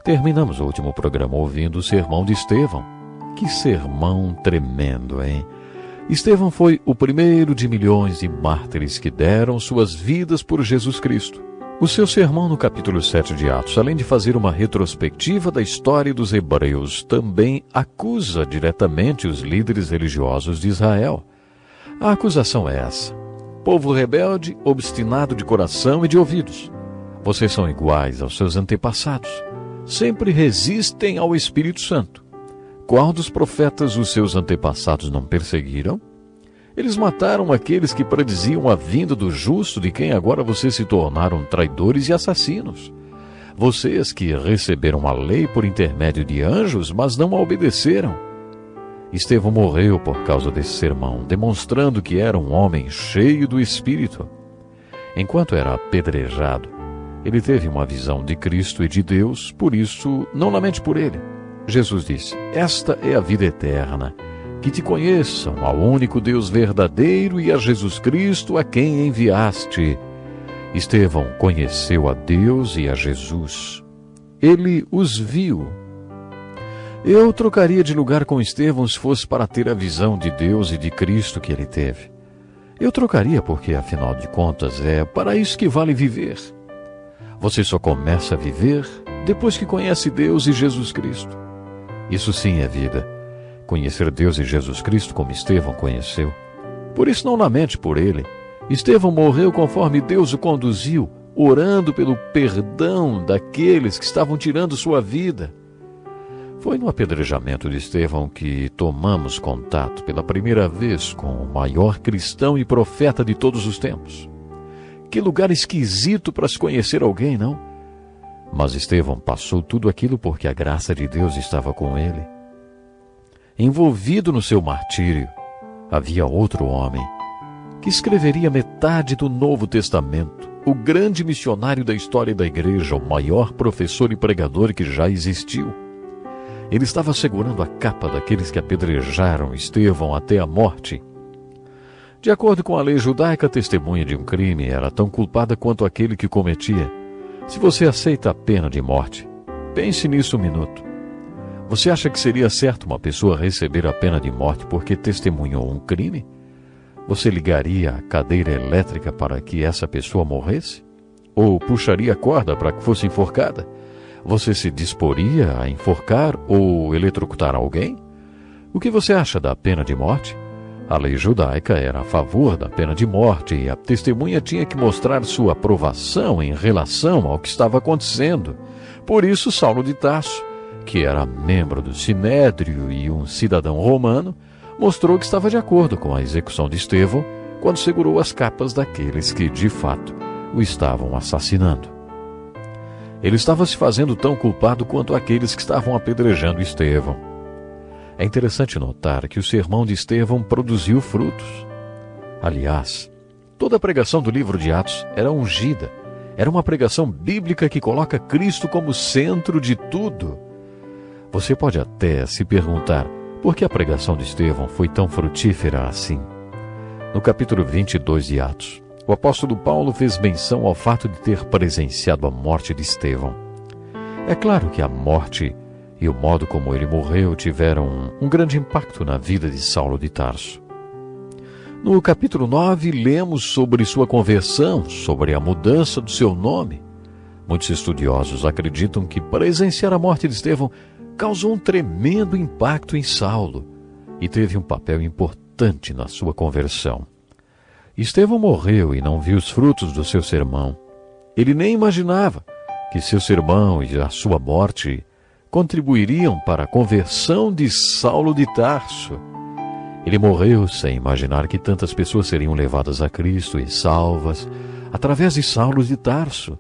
Terminamos o último programa ouvindo o sermão de Estevão. Que sermão tremendo, hein? Estevão foi o primeiro de milhões de mártires que deram suas vidas por Jesus Cristo. O seu sermão no capítulo 7 de Atos, além de fazer uma retrospectiva da história dos hebreus, também acusa diretamente os líderes religiosos de Israel. A acusação é essa: povo rebelde, obstinado de coração e de ouvidos. Vocês são iguais aos seus antepassados. Sempre resistem ao Espírito Santo. Qual dos profetas os seus antepassados não perseguiram? Eles mataram aqueles que prediziam a vinda do justo, de quem agora vocês se tornaram traidores e assassinos. Vocês que receberam a lei por intermédio de anjos, mas não a obedeceram. Estevão morreu por causa desse sermão, demonstrando que era um homem cheio do Espírito. Enquanto era apedrejado, ele teve uma visão de Cristo e de Deus, por isso não lamente por ele. Jesus disse: esta é a vida eterna, que te conheçam, ao único Deus verdadeiro, e a Jesus Cristo, a quem enviaste. Estevão conheceu a Deus e a Jesus. Ele os viu. Eu trocaria de lugar com Estevão se fosse para ter a visão de Deus e de Cristo que ele teve. Eu trocaria porque, afinal de contas, é para isso que vale viver. Você só começa a viver depois que conhece Deus e Jesus Cristo. Isso sim é vida. Conhecer Deus e Jesus Cristo como Estevão conheceu. Por isso não lamente por ele. Estevão morreu conforme Deus o conduziu, orando pelo perdão daqueles que estavam tirando sua vida. Foi no apedrejamento de Estevão que tomamos contato pela primeira vez com o maior cristão e profeta de todos os tempos. Que lugar esquisito para se conhecer alguém, não? Mas Estevão passou tudo aquilo porque a graça de Deus estava com ele. Envolvido no seu martírio, havia outro homem que escreveria metade do Novo Testamento, o grande missionário da história da igreja, o maior professor e pregador que já existiu. Ele estava segurando a capa daqueles que apedrejaram Estevão até a morte. De acordo com a lei judaica, a testemunha de um crime era tão culpada quanto aquele que cometia. Se você aceita a pena de morte, pense nisso um minuto. Você acha que seria certo uma pessoa receber a pena de morte porque testemunhou um crime? Você ligaria a cadeira elétrica para que essa pessoa morresse? Ou puxaria a corda para que fosse enforcada? Você se disporia a enforcar ou eletrocutar alguém? O que você acha da pena de morte? A lei judaica era a favor da pena de morte e a testemunha tinha que mostrar sua aprovação em relação ao que estava acontecendo. Por isso, Saulo de Tarso, que era membro do Sinédrio e um cidadão romano, mostrou que estava de acordo com a execução de Estevão quando segurou as capas daqueles que, de fato, o estavam assassinando. Ele estava se fazendo tão culpado quanto aqueles que estavam apedrejando Estevão. É interessante notar que o sermão de Estevão produziu frutos. Aliás, toda a pregação do livro de Atos era ungida. Era uma pregação bíblica que coloca Cristo como centro de tudo. Você pode até se perguntar por que a pregação de Estevão foi tão frutífera assim. No capítulo 22 de Atos, o apóstolo Paulo fez menção ao fato de ter presenciado a morte de Estevão. É claro que a morte e o modo como ele morreu tiveram um grande impacto na vida de Saulo de Tarso. No capítulo 9, lemos sobre sua conversão, sobre a mudança do seu nome. Muitos estudiosos acreditam que presenciar a morte de Estevão causou um tremendo impacto em Saulo e teve um papel importante na sua conversão. Estevão morreu e não viu os frutos do seu sermão. Ele nem imaginava que seu sermão e a sua morte contribuiriam para a conversão de Saulo de Tarso. Ele morreu sem imaginar que tantas pessoas seriam levadas a Cristo e salvas através de Saulo de Tarso.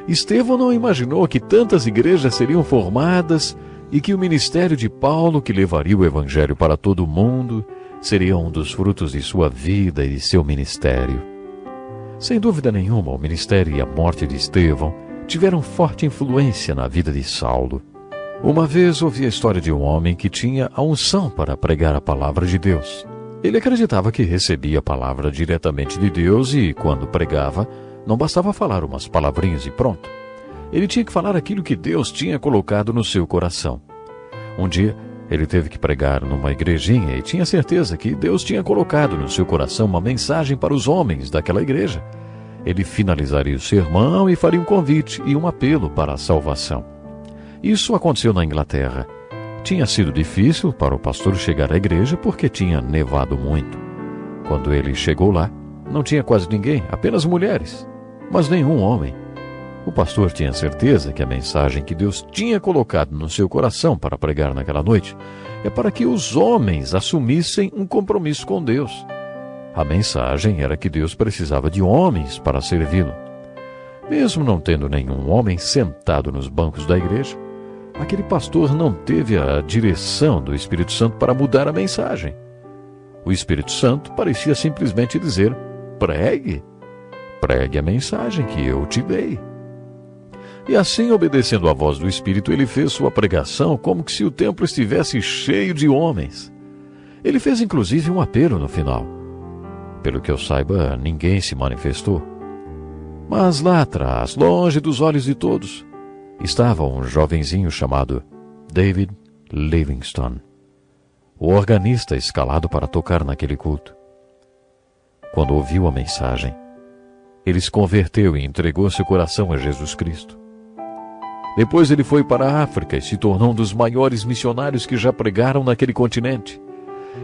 Estevão não imaginou que tantas igrejas seriam formadas e que o ministério de Paulo, que levaria o evangelho para todo o mundo, seria um dos frutos de sua vida e de seu ministério. Sem dúvida nenhuma, o ministério e a morte de Estevão tiveram forte influência na vida de Saulo. Uma vez ouvi a história de um homem que tinha a unção para pregar a palavra de Deus. Ele acreditava que recebia a palavra diretamente de Deus e, quando pregava, não bastava falar umas palavrinhas e pronto. Ele tinha que falar aquilo que Deus tinha colocado no seu coração. Um dia, ele teve que pregar numa igrejinha e tinha certeza que Deus tinha colocado no seu coração uma mensagem para os homens daquela igreja. Ele finalizaria o sermão e faria um convite e um apelo para a salvação. Isso aconteceu na Inglaterra. Tinha sido difícil para o pastor chegar à igreja porque tinha nevado muito. Quando ele chegou lá, não tinha quase ninguém, apenas mulheres, mas nenhum homem. O pastor tinha certeza que a mensagem que Deus tinha colocado no seu coração para pregar naquela noite é para que os homens assumissem um compromisso com Deus. A mensagem era que Deus precisava de homens para servi-lo. Mesmo não tendo nenhum homem sentado nos bancos da igreja, aquele pastor não teve a direção do Espírito Santo para mudar a mensagem. O Espírito Santo parecia simplesmente dizer: pregue a mensagem que eu te dei. E assim, obedecendo à voz do Espírito, ele fez sua pregação como que se o templo estivesse cheio de homens. Ele fez inclusive um apelo no final. Pelo que eu saiba, ninguém se manifestou. Mas lá atrás, longe dos olhos de todos, estava um jovenzinho chamado David Livingstone, o organista escalado para tocar naquele culto. Quando ouviu a mensagem, ele se converteu e entregou seu coração a Jesus Cristo. Depois ele foi para a África e se tornou um dos maiores missionários que já pregaram naquele continente.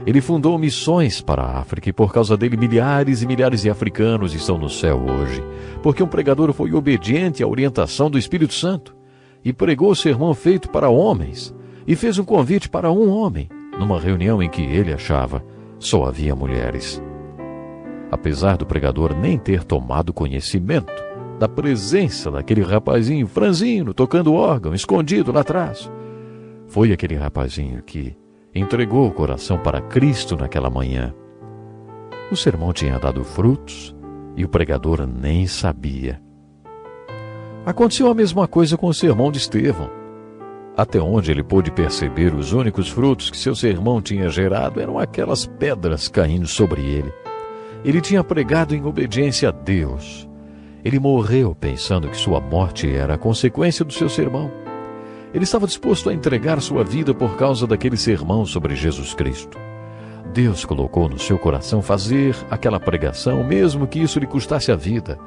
Ele fundou missões para a África e por causa dele milhares e milhares de africanos estão no céu hoje, porque um pregador foi obediente à orientação do Espírito Santo e pregou o sermão feito para homens e fez um convite para um homem, numa reunião em que ele achava só havia mulheres. Apesar do pregador nem ter tomado conhecimento da presença daquele rapazinho franzino tocando órgão, escondido lá atrás, foi aquele rapazinho que entregou o coração para Cristo naquela manhã. O sermão tinha dado frutos e o pregador nem sabia. Aconteceu a mesma coisa com o sermão de Estevão. Até onde ele pôde perceber, os únicos frutos que seu sermão tinha gerado eram aquelas pedras caindo sobre ele. Ele tinha pregado em obediência a Deus. Ele morreu pensando que sua morte era a consequência do seu sermão. Ele estava disposto a entregar sua vida por causa daquele sermão sobre Jesus Cristo. Deus colocou no seu coração fazer aquela pregação, mesmo que isso lhe custasse a vida.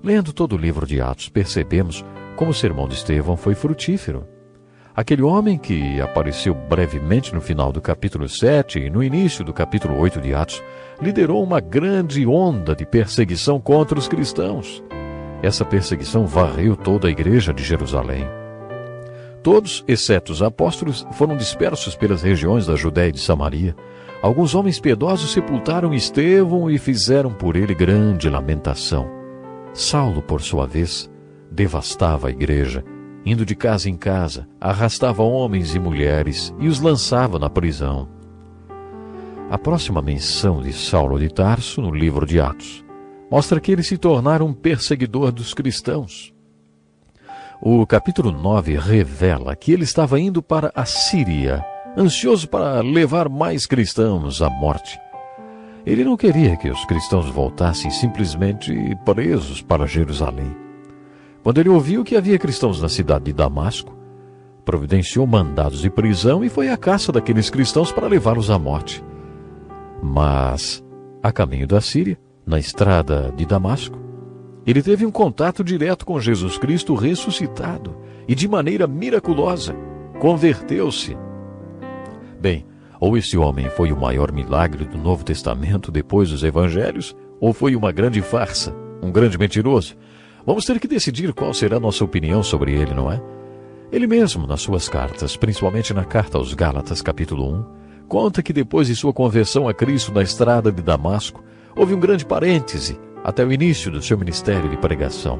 Lendo todo o livro de Atos, percebemos como o sermão de Estevão foi frutífero. Aquele homem que apareceu brevemente no final do capítulo 7 e no início do capítulo 8 de Atos, liderou uma grande onda de perseguição contra os cristãos. Essa perseguição varreu toda a igreja de Jerusalém. Todos, exceto os apóstolos, foram dispersos pelas regiões da Judéia e de Samaria. Alguns homens piedosos sepultaram Estevão e fizeram por ele grande lamentação. Saulo, por sua vez, devastava a igreja, indo de casa em casa, arrastava homens e mulheres e os lançava na prisão. A próxima menção de Saulo de Tarso, no livro de Atos, mostra que ele se tornara um perseguidor dos cristãos. O capítulo 9 revela que ele estava indo para a Síria, ansioso para levar mais cristãos à morte. Ele não queria que os cristãos voltassem simplesmente presos para Jerusalém. Quando ele ouviu que havia cristãos na cidade de Damasco, providenciou mandados de prisão e foi à caça daqueles cristãos para levá-los à morte. Mas, a caminho da Síria, na estrada de Damasco, ele teve um contato direto com Jesus Cristo ressuscitado e, de maneira miraculosa, converteu-se. Bem, ou esse homem foi o maior milagre do Novo Testamento depois dos Evangelhos, ou foi uma grande farsa, um grande mentiroso. Vamos ter que decidir qual será a nossa opinião sobre ele, não é? Ele mesmo, nas suas cartas, principalmente na carta aos Gálatas, capítulo 1, conta que depois de sua conversão a Cristo na estrada de Damasco, houve um grande parêntese até o início do seu ministério de pregação.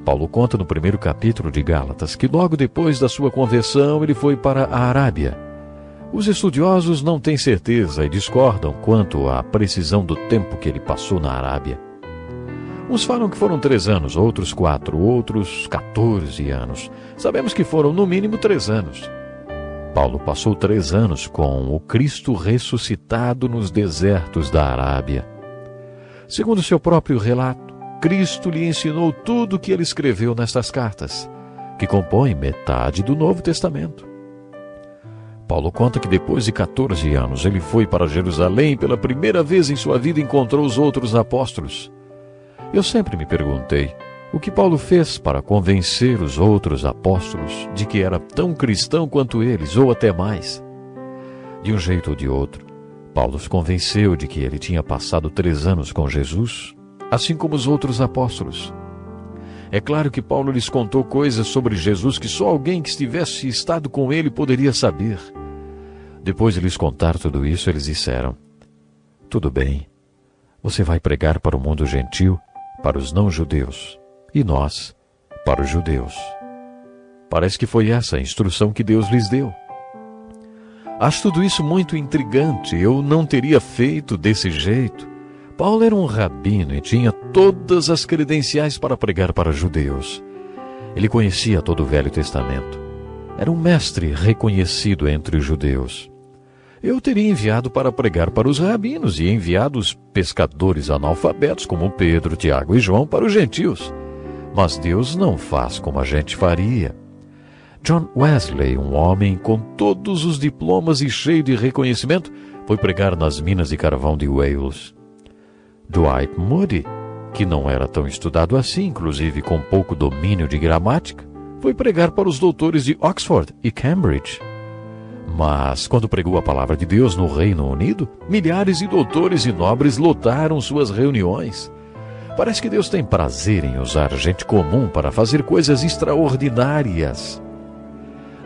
Paulo conta no primeiro capítulo de Gálatas que logo depois da sua conversão ele foi para a Arábia. Os estudiosos não têm certeza e discordam quanto à precisão do tempo que ele passou na Arábia. Uns falam que foram 3 anos, outros 4, outros 14 anos. Sabemos que foram no mínimo 3 anos. Paulo passou 3 anos com o Cristo ressuscitado nos desertos da Arábia. Segundo seu próprio relato, Cristo lhe ensinou tudo o que ele escreveu nestas cartas, que compõem metade do Novo Testamento. Paulo conta que depois de 14 anos ele foi para Jerusalém e pela primeira vez em sua vida encontrou os outros apóstolos. Eu sempre me perguntei o que Paulo fez para convencer os outros apóstolos de que era tão cristão quanto eles, ou até mais. De um jeito ou de outro, Paulo os convenceu de que ele tinha passado 3 anos com Jesus, assim como os outros apóstolos. É claro que Paulo lhes contou coisas sobre Jesus que só alguém que estivesse estado com ele poderia saber. Depois de lhes contar tudo isso, eles disseram: tudo bem, você vai pregar para o mundo gentil, para os não-judeus, e nós, para os judeus. Parece que foi essa a instrução que Deus lhes deu. Acho tudo isso muito intrigante. Eu não teria feito desse jeito. Paulo era um rabino e tinha todas as credenciais para pregar para judeus. Ele conhecia todo o Velho Testamento. Era um mestre reconhecido entre os judeus. Eu teria enviado para pregar para os rabinos e enviado os pescadores analfabetos como Pedro, Tiago e João para os gentios. Mas Deus não faz como a gente faria. John Wesley, um homem com todos os diplomas e cheio de reconhecimento, foi pregar nas minas de carvão de Wales. Dwight Moody, que não era tão estudado assim, inclusive com pouco domínio de gramática, foi pregar para os doutores de Oxford e Cambridge. Mas, quando pregou a palavra de Deus no Reino Unido, milhares de doutores e nobres lotaram suas reuniões. Parece que Deus tem prazer em usar gente comum para fazer coisas extraordinárias.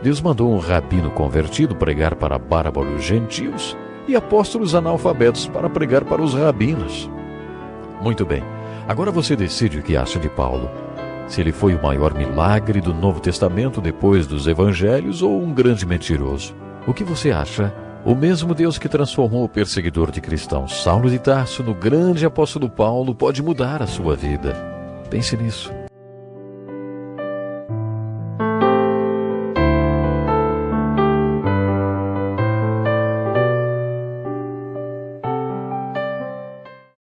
Deus mandou um rabino convertido pregar para bárbaros gentios e apóstolos analfabetos para pregar para os rabinos. Muito bem, agora você decide o que acha de Paulo. Se ele foi o maior milagre do Novo Testamento depois dos Evangelhos ou um grande mentiroso. O que você acha? O mesmo Deus que transformou o perseguidor de cristãos Saulo de Tarso no grande apóstolo Paulo pode mudar a sua vida. Pense nisso.